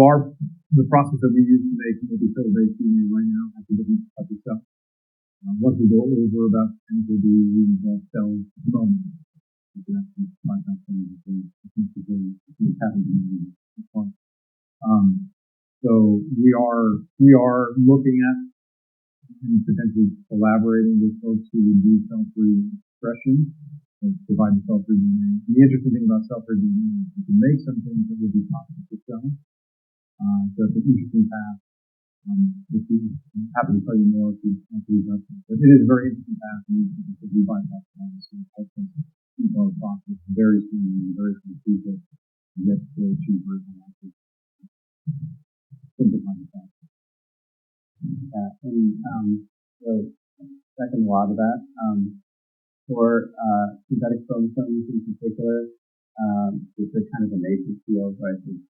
the process that we use to make multi-cell-based DNA right now actually doesn't touch itself. Once we go over about 10 kb, we involve cells at the moment. We can actually find out some of the So we are looking at and potentially collaborating with folks who would do cell-free expression and provide the cell-free DNA. The interesting thing about cell-free DNA is you can make some things that would be toxic to cells. So it's an interesting path. I'm happy to tell you more if you want to read about it. But it is a very interesting path, and we bypass that. So I think keep our process very smooth, very people to get to achieve version access. Simplify the process. So second a lot of that. For synthetic chromosomes in particular, It's a kind of a nascent field, right? It's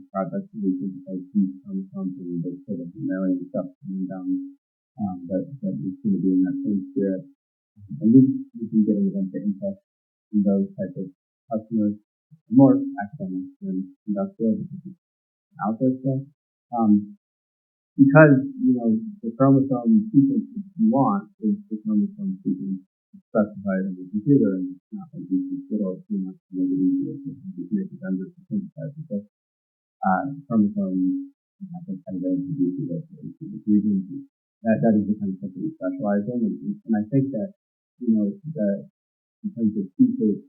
projects that we think like these chromosomes and the sort of mammalian stuff coming down that is going to be in that same spirit. And we've been getting a bunch of interest in those types of customers, more academic than industrial, because it's out there still. Because, the chromosome sequence that you want is the chromosome sequence specified in the computer, and it's not like you can fiddle it too much to make it easier to make it under to synthesize it. But chromosome, I think, kind of introduces those regions. That is the kind of stuff that we specialize in, and I think that, in terms of future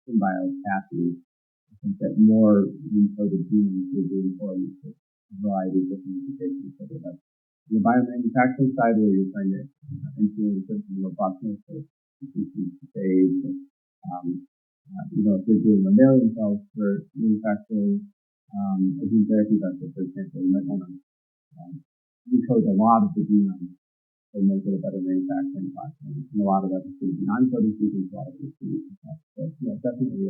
symbiotic I think that more recoded genomes will be important for a variety of different applications. Whether that's on the biomanufacturing side, where you're trying to influence certain robustness or stage, if you're doing mammalian cells for manufacturing a gene therapy vector, for example, you might want to recode a lot of the genome and make it a better manufacturing platform. And a lot of that is going to be non-coding sequence, a lot of it is going to be stuff. So, yeah, definitely.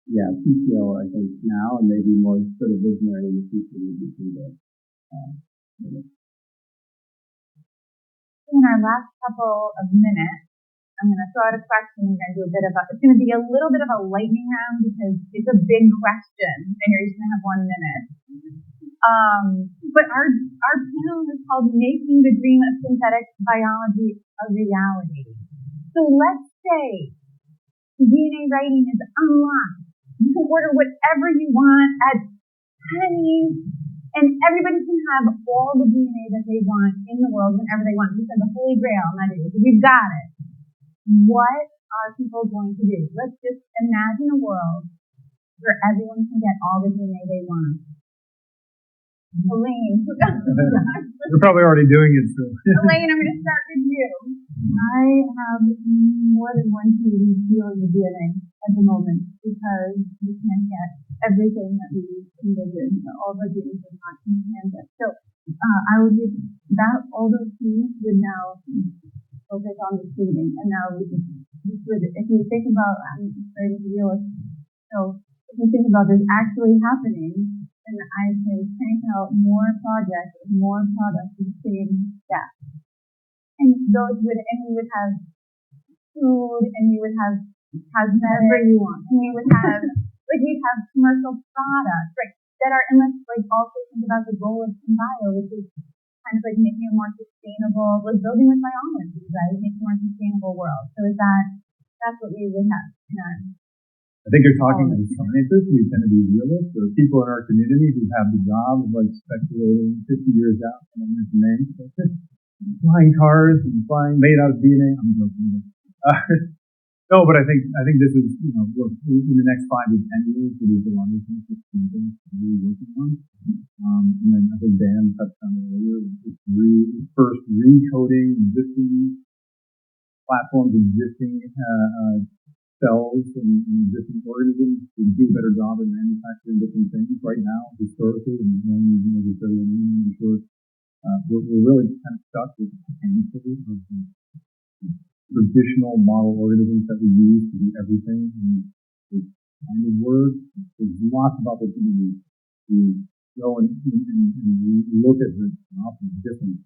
Yeah, PTO, I think now, and maybe more sort of visionary in the future would be through the In our last couple of minutes, I'm going to throw out a question. We're going to do it's going to be a little bit of a lightning round because it's a big question, and you're just going to have 1 minute. But our panel is called Making the Dream of Synthetic Biology a Reality. So let's say DNA writing is unlocked. You can order whatever you want at pennies, and everybody can have all the DNA that they want in the world whenever they want. You said the Holy Grail, Madoo. We've got it. What are people going to do? Let's just imagine a world where everyone can get all the DNA they want. Elaine. You're probably already doing it, so. Elaine, I'm going to start with you. I have more than one student dealing with DNA at the moment because we can't get everything that we envision. All the genes are not in Kansas. So I would use that, all those genes would now focus on the screening. And now we would, if you think about, I'm starting to deal with, so if you think about this actually happening, then I can crank out more projects, more products in the same step. And we would have food, and we would have cosmetics, whatever you want. And we would have, we'd have commercial products, right, that are, and let's also think about the goal of Symbio, which is kind of like making a more sustainable, building with biology, right, making a more sustainable world. So that's what we would have in our. I think you're talking to scientists. We tend to be realists. There are people in our community who have the job of speculating 50 years out. I don't mention names, but flying cars and made out of DNA. I'm joking. No, but I think this is, look, in the next 5 to 10 years, there's a lot of things that we're really working on. And then I think Dan touched on it earlier. It's first recoding existing platforms, existing cells and existing organisms to do a better job in manufacturing different things. Right now, historically, and we're really kind of stuck with a handful of traditional model organisms that we use to do everything. And it's kind of words. There's lots of opportunities to go and look at the often different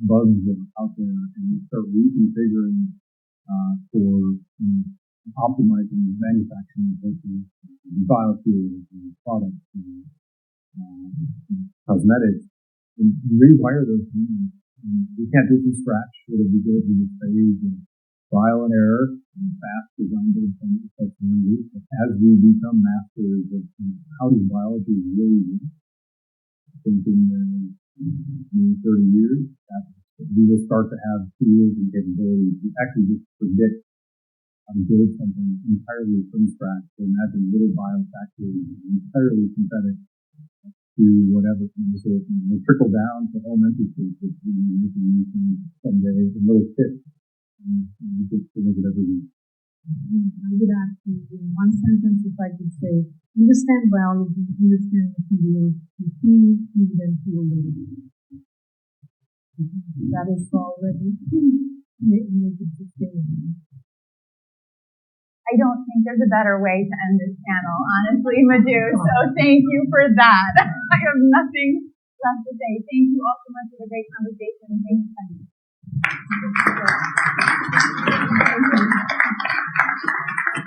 bugs that are out there and start reconfiguring for optimizing manufacturing approaches, biofuels, and products, and cosmetics, and rewire those things. We can't do it from scratch. It'll be good in the phase of trial and error and fast design-based technology. As we become masters of how does biology really work, I think in 30 years, we will start to have tools and capabilities to actually just predict how to build something entirely from scratch. So imagine little biofactories, entirely synthetic, to whatever. So it will trickle down to elementary schools, which we can use someday in little kits. And we could look at everything. I would ask you in one sentence, if I could say, understand biology, understand materials, and feel, and then feel the that is already make it sustainable. I don't think there's a better way to end this panel, honestly, Madoo. So thank you for that. I have nothing left to say. Thank you all so much for the great conversation. Thanks, Daniel. Thank you.